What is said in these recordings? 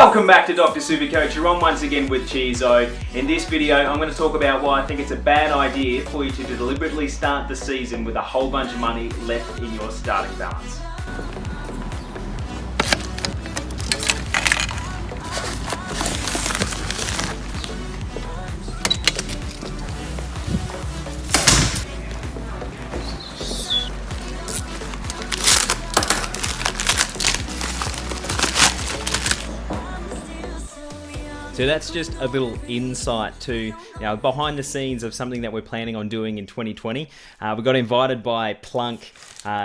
Welcome back to Dr. SuperCoach. You're on once again with Chizo. In this video, I'm going to talk about why I think it's a bad idea for you to deliberately start the season with a whole bunch of money left in your starting balance. So that's just a little insight to, behind the scenes of something that we're planning on doing in 2020. We got invited by Plunk,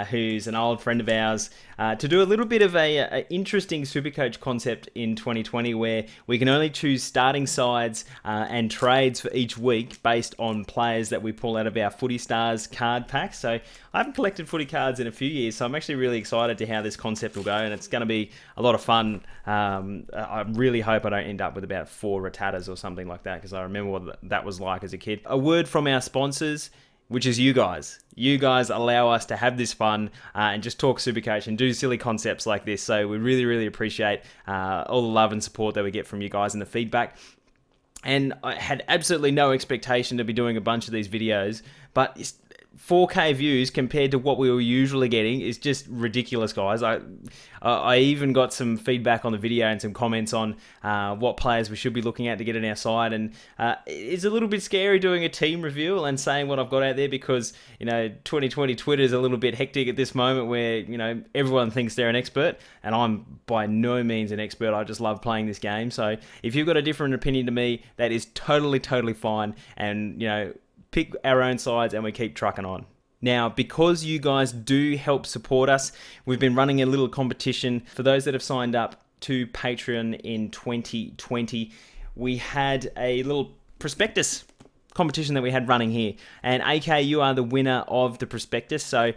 who's an old friend of ours, to do a little bit of a interesting SuperCoach concept in 2020 where we can only choose starting sides and trades for each week based on players that we pull out of our Footy Stars card pack. So I haven't collected footy cards in a few years, so I'm actually really excited to how this concept will go, and it's going to be a lot of fun. I really hope I don't end up with about 4 Rattatas or something like that, because I remember what that was like as a kid. A word from our sponsors, which is you guys. You guys allow us to have this fun and just talk SuperCoach and do silly concepts like this. So we really, really appreciate all the love and support that we get from you guys and the feedback. And I had absolutely no expectation to be doing a bunch of these videos, but 4K views compared to what we were usually getting is just ridiculous, guys. I even got some feedback on the video and some comments on what players we should be looking at to get in our side, and it's a little bit scary doing a team review and saying what I've got out there because 2020 Twitter is a little bit hectic at this moment where everyone thinks they're an expert, and I'm by no means an expert. I just love playing this game. So if you've got a different opinion to me, that is totally fine, and pick our own sides and we keep trucking on. Now, because you guys do help support us, we've been running a little competition. For those that have signed up to Patreon in 2020, we had a little prospectus competition that we had running here, and AK, you are the winner of the prospectus. So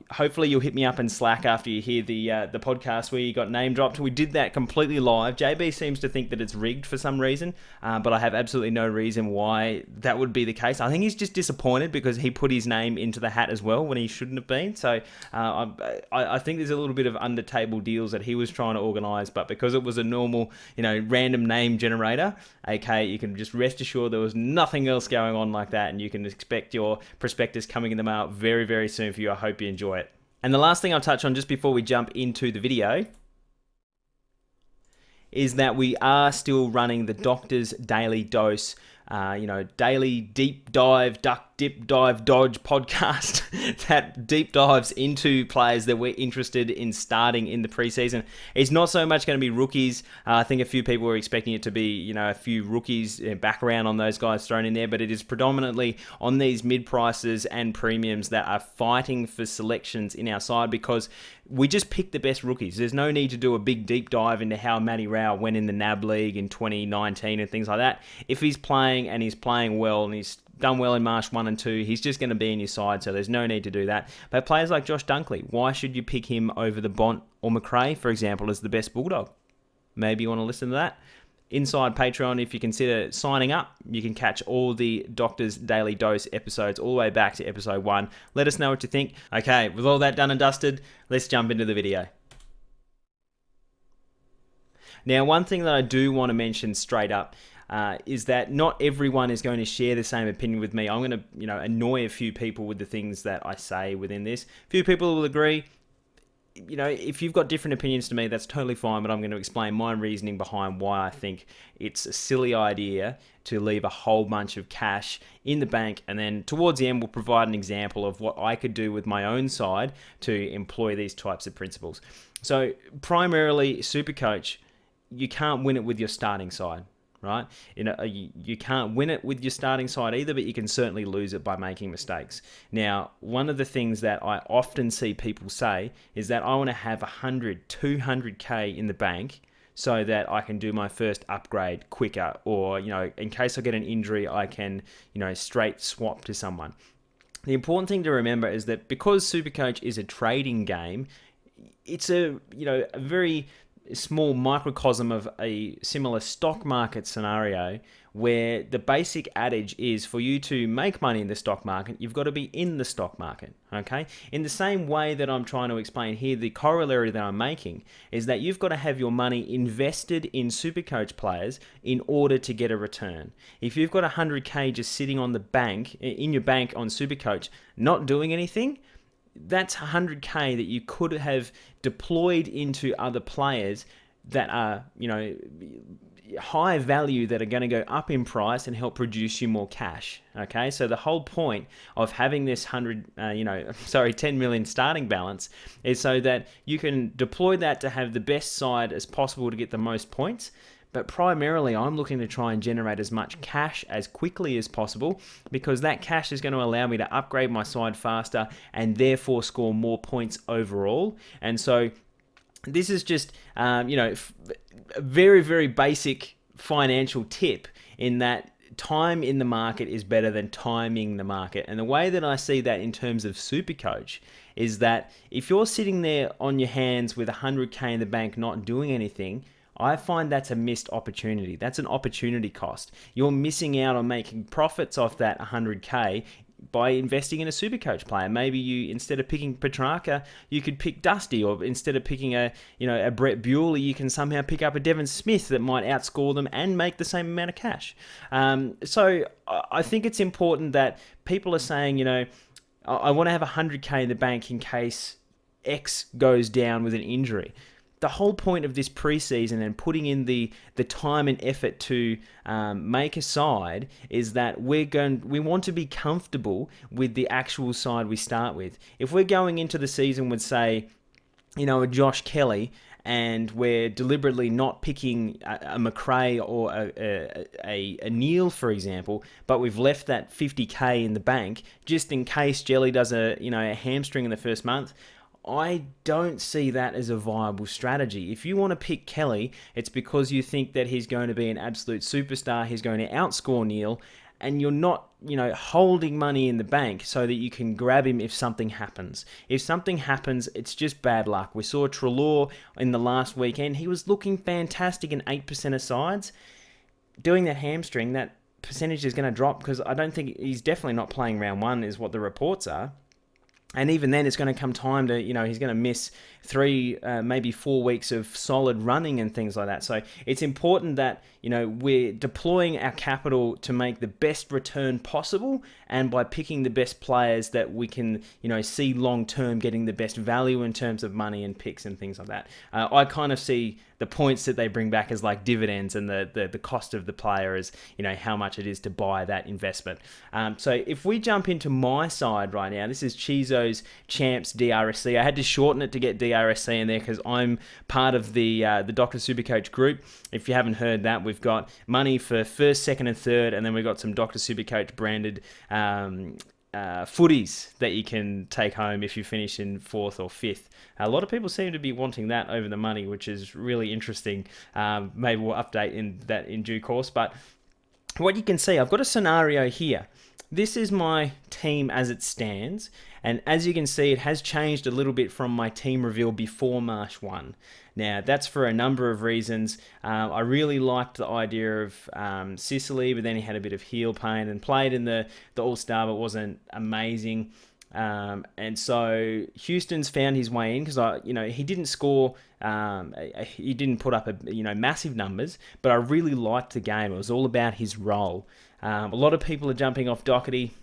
hopefully you'll hit me up in Slack after you hear the podcast where you got name dropped. We did that completely live. JB seems to think that it's rigged for some reason, but I have absolutely no reason why that would be the case. I think he's just disappointed because he put his name into the hat as well when he shouldn't have been. So I think there's a little bit of under table deals that he was trying to organise, but because it was a normal random name generator, AK, you can just rest assured there was nothing else going on like that, and you can expect your prospectus coming in the mail very, very soon for you. I hope you enjoy it. And the last thing I'll touch on just before we jump into the video is that we are still running the Doctor's Daily Dose, daily deep dive, duck, dip, dive, dodge podcast that deep dives into players that we're interested in starting in the preseason. It's not so much going to be rookies. I think a few people were expecting it to be, a few rookies, background on those guys thrown in there, but it is predominantly on these mid prices and premiums that are fighting for selections in our side because we just pick the best rookies. There's no need to do a big deep dive into how Matty Rao went in the NAB League in 2019 and things like that. If he's playing and he's playing well and he's done well in Marsh 1 and 2, he's just going to be in your side, so there's no need to do that. But players like Josh Dunkley, why should you pick him over the Bont or McRae, for example, as the best Bulldog? Maybe you want to listen to that. Inside Patreon, if you consider signing up, you can catch all the Doctor's Daily Dose episodes all the way back to episode 1. Let us know what you think. Okay, with all that done and dusted, let's jump into the video. Now, one thing that I do want to mention straight up is that not everyone is going to share the same opinion with me. I'm going to, annoy a few people with the things that I say within this. A few people will agree. If you've got different opinions to me, that's totally fine, but I'm going to explain my reasoning behind why I think it's a silly idea to leave a whole bunch of cash in the bank, and then towards the end, we'll provide an example of what I could do with my own side to employ these types of principles. So, primarily, SuperCoach, you can't win it with your starting side. Right? You can't win it with your starting side either, but you can certainly lose it by making mistakes. Now, one of the things that I often see people say is that I want to have 100, 200K in the bank so that I can do my first upgrade quicker, or, in case I get an injury, I can, straight swap to someone. The important thing to remember is that because SuperCoach is a trading game, it's a very small microcosm of a similar stock market scenario where the basic adage is for you to make money in the stock market, you've got to be in the stock market, okay? In the same way that I'm trying to explain here, the corollary that I'm making is that you've got to have your money invested in SuperCoach players in order to get a return. If you've got 100K just sitting on the bank, in your bank on SuperCoach, not doing anything, that's 100K that you could have deployed into other players that are, high value, that are going to go up in price and help produce you more cash. Okay, so the whole point of having this 10 million starting balance is so that you can deploy that to have the best side as possible to get the most points. But primarily, I'm looking to try and generate as much cash as quickly as possible, because that cash is going to allow me to upgrade my side faster and therefore score more points overall. And so this is just, a very, very basic financial tip in that time in the market is better than timing the market. And the way that I see that in terms of SuperCoach is that if you're sitting there on your hands with 100K in the bank not doing anything, I find that's a missed opportunity. That's an opportunity cost. You're missing out on making profits off that 100K by investing in a SuperCoach player. Maybe you, instead of picking Petrarca, you could pick Dusty, or instead of picking a Brett Bewley, you can somehow pick up a Devon Smith that might outscore them and make the same amount of cash. So I think it's important that people are saying, I want to have 100K in the bank in case X goes down with an injury. The whole point of this preseason and putting in the time and effort to make a side is that we want to be comfortable with the actual side we start with. If we're going into the season with, say, a Josh Kelly, and we're deliberately not picking a McRae or a Neil, for example, but we've left that 50K in the bank just in case Jelly does a hamstring in the first month, I don't see that as a viable strategy. If you want to pick Kelly, it's because you think that he's going to be an absolute superstar, he's going to outscore Neil, and you're not, holding money in the bank so that you can grab him if something happens. If something happens, it's just bad luck. We saw Treloar in the last weekend. He was looking fantastic in 8% of sides. Doing that hamstring, that percentage is going to drop, because I don't think he's definitely not playing round one, is what the reports are. And even then, it's going to come time to, he's going to miss 3, maybe 4 weeks of solid running and things like that. So it's important that, we're deploying our capital to make the best return possible, and by picking the best players that we can, see long-term getting the best value in terms of money and picks and things like that. I kind of see the points that they bring back as like dividends, and the cost of the player is, how much it is to buy that investment. So if we jump into my side right now, this is Chizo's Champs DRSC. I had to shorten it to get DRSC in there because I'm part of the Dr. SuperCoach group. If you haven't heard that, we've got money for first, second, and third, and then we've got some Dr. SuperCoach branded footies that you can take home if you finish in 4th or 5th. A lot of people seem to be wanting that over the money, which is really interesting. Maybe we'll update that in due course. But what you can see, I've got a scenario here. This is my team as it stands, and as you can see, it has changed a little bit from my team reveal before Marsh 1. Now, that's for a number of reasons. I really liked the idea of Sicily, but then he had a bit of heel pain and played in the All-Star, but wasn't amazing. And so Houston's found his way in, because he didn't score, he didn't put up massive numbers, but I really liked the game. It was all about his role. A lot of people are jumping off Doherty,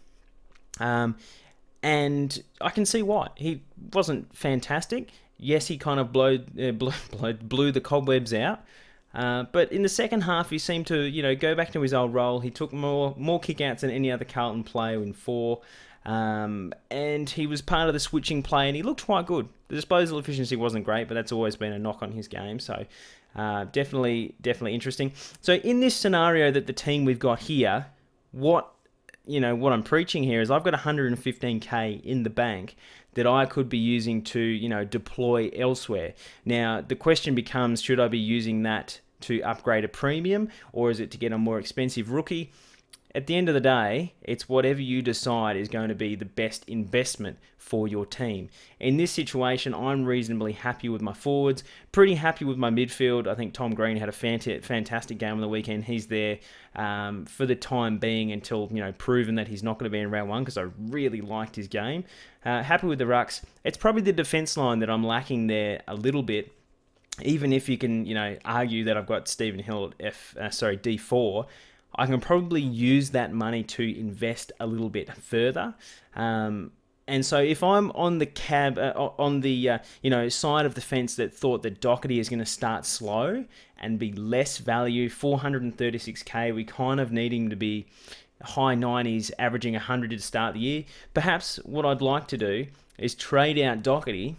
and I can see why. He wasn't fantastic. Yes, he kind of blew the cobwebs out. But in the second half, he seemed to go back to his old role. He took more kickouts than any other Carlton player in 4. And he was part of the switching play, and he looked quite good. The disposal efficiency wasn't great, but that's always been a knock on his game. So definitely interesting. So in this scenario that the team we've got here, what I'm preaching here is I've got 115K in the bank that I could be using to deploy elsewhere. Now the question becomes, should I be using that to upgrade a premium, or is it to get a more expensive rookie? at the end of the day, it's whatever you decide is going to be the best investment for your team. In this situation, I'm reasonably happy with my forwards, pretty happy with my midfield. I think Tom Green had a fantastic game on the weekend. He's there for the time being until, proven that he's not going to be in round one, because I really liked his game. Happy with the rucks. It's probably the defence line that I'm lacking there a little bit. Even if you can, argue that I've got Stephen Hill at D4, I can probably use that money to invest a little bit further. And so if I'm on the side of the fence that thought that Doherty is going to start slow and be less value, 436k, we kind of need him to be high 90s, averaging 100 to start the year. Perhaps what I'd like to do is trade out Doherty,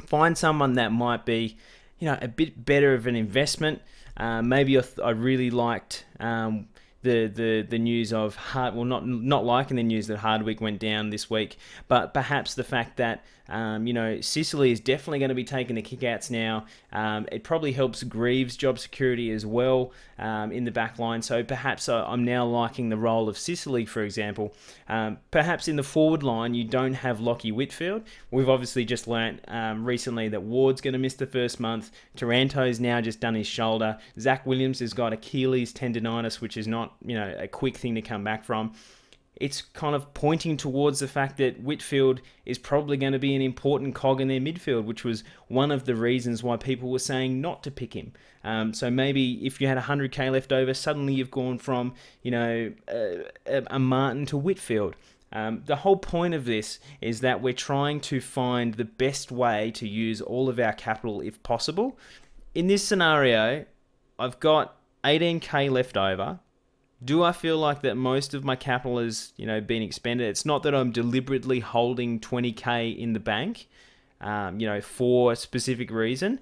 find someone that might be, a bit better of an investment. Maybe I really liked the news of not liking the news that Hardwick went down this week, but perhaps the fact that Sicily is definitely going to be taking the kickouts now. It probably helps Greaves' job security as well in the back line. So perhaps I'm now liking the role of Sicily, for example. Perhaps in the forward line, you don't have Lockie Whitfield. We've obviously just learnt recently that Ward's going to miss the first month. Taranto's now just done his shoulder. Zach Williams has got Achilles tendonitis, which is not a quick thing to come back from. It's kind of pointing towards the fact that Whitfield is probably going to be an important cog in their midfield, which was one of the reasons why people were saying not to pick him. So maybe if you had 100k left over, suddenly you've gone from, a Martin to Whitfield. The whole point of this is that we're trying to find the best way to use all of our capital if possible. In this scenario, I've got 18k left over. Do I feel like that most of my capital has, been expended? It's not that I'm deliberately holding 20k in the bank, for a specific reason.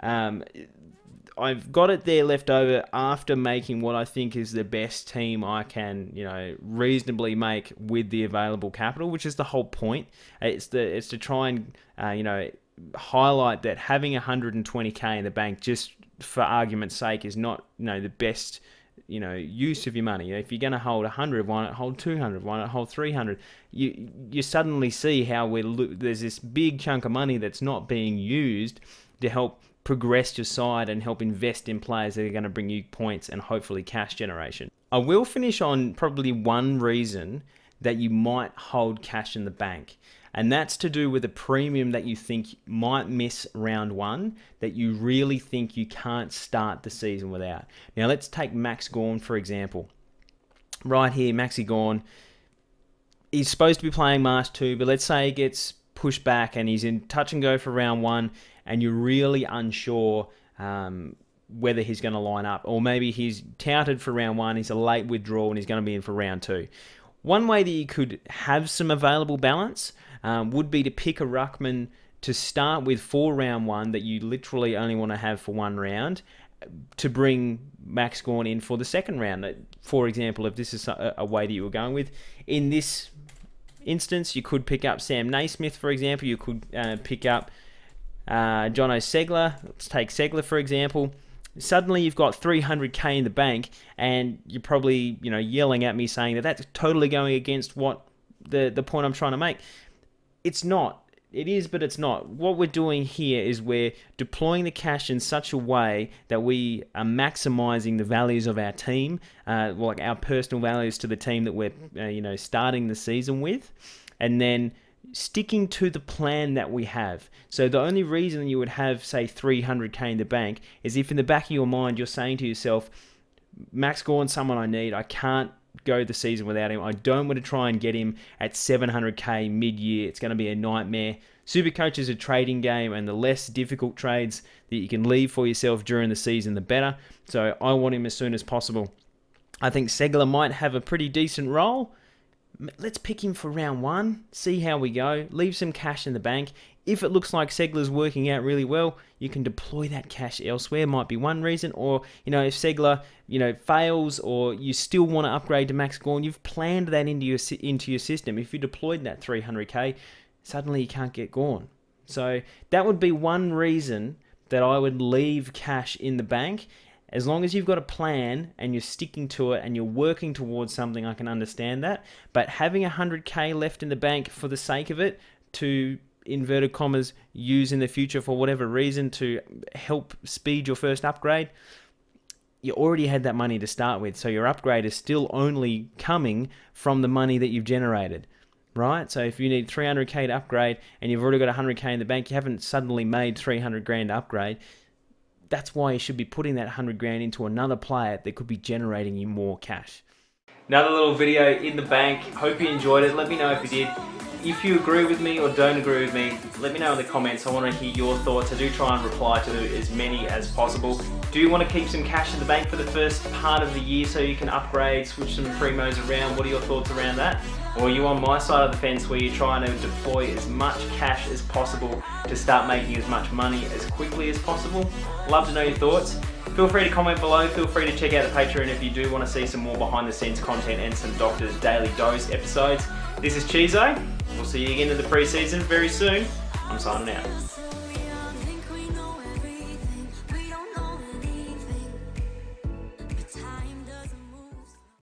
I've got it there left over after making what I think is the best team I can, reasonably make with the available capital, which is the whole point. It's to try and, highlight that having 120k in the bank, just for argument's sake, is not, the best use of your money. If you're going to hold 100, why not hold 200? Why not hold 300? You suddenly see how there's this big chunk of money that's not being used to help progress your side and help invest in players that are going to bring you points and hopefully cash generation. I will finish on probably one reason that you might hold cash in the bank. And that's to do with a premium that you think might miss round one, that you really think you can't start the season without. Now, let's take Max Gawn, for example. Right here, Maxi Gawn, he's supposed to be playing Marsh 2, but let's say he gets pushed back and he's in touch and go for round one, and you're really unsure whether he's going to line up. Or maybe he's touted for round one, he's a late withdrawal, and he's going to be in for round two. One way that you could have some available balance would be to pick a ruckman to start with for round one that you literally only want to have for one round, to bring Max Gawn in for the second round. For example, if this is a way that you were going with. In this instance, you could pick up Sam Naismith, for example. You could pick up Jono Segler. Let's take Segler, for example. Suddenly you've got 300k in the bank, and you're probably yelling at me saying that that's totally going against what the point I'm trying to make. It's not. It is, but it's not. What we're doing here is we're deploying the cash in such a way that we are maximizing the values of our team, like our personal values to the team that we're starting the season with, and then sticking to the plan that we have. So the only reason you would have, say, 300k in the bank is if in the back of your mind you're saying to yourself, Max Gawn's someone I need. I can't go the season without him. I don't want to try and get him at 700k mid-year. It's going to be a nightmare. SuperCoach is a trading game, and the less difficult trades that you can leave for yourself during the season, the better. So I want him as soon as possible. I think Segler might have a pretty decent role. Let's pick him for round one, see how we go, leave some cash in the bank. If it looks like Segler's working out really well, you can deploy that cash elsewhere, might be one reason. Or, if Segler, fails, or you still want to upgrade to Max Gawn, you've planned that into your system. If you deployed that 300k, suddenly you can't get Gawn. So that would be one reason that I would leave cash in the bank. As long as you've got a plan and you're sticking to it and you're working towards something, I can understand that. But having 100K left in the bank for the sake of it, to inverted commas use in the future for whatever reason to help speed your first upgrade, you already had that money to start with. So your upgrade is still only coming from the money that you've generated, right? So if you need 300K to upgrade and you've already got 100K in the bank, you haven't suddenly made 300 grand to upgrade. That's why you should be putting that 100 grand into another player that could be generating you more cash. Another little video in the bank. Hope you enjoyed it. Let me know if you did. If you agree with me or don't agree with me, let me know in the comments. I want to hear your thoughts. I do try and reply to as many as possible. Do you want to keep some cash in the bank for the first part of the year so you can upgrade, switch some primos around? What are your thoughts around that? Or are you on my side of the fence where you're trying to deploy as much cash as possible to start making as much money as quickly as possible? Love to know your thoughts. Feel free to comment below. Feel free to check out the Patreon if you do want to see some more behind the scenes content and some Doctor's Daily Dose episodes. This is Chizo. We'll see you again in the preseason very soon. I'm signing out.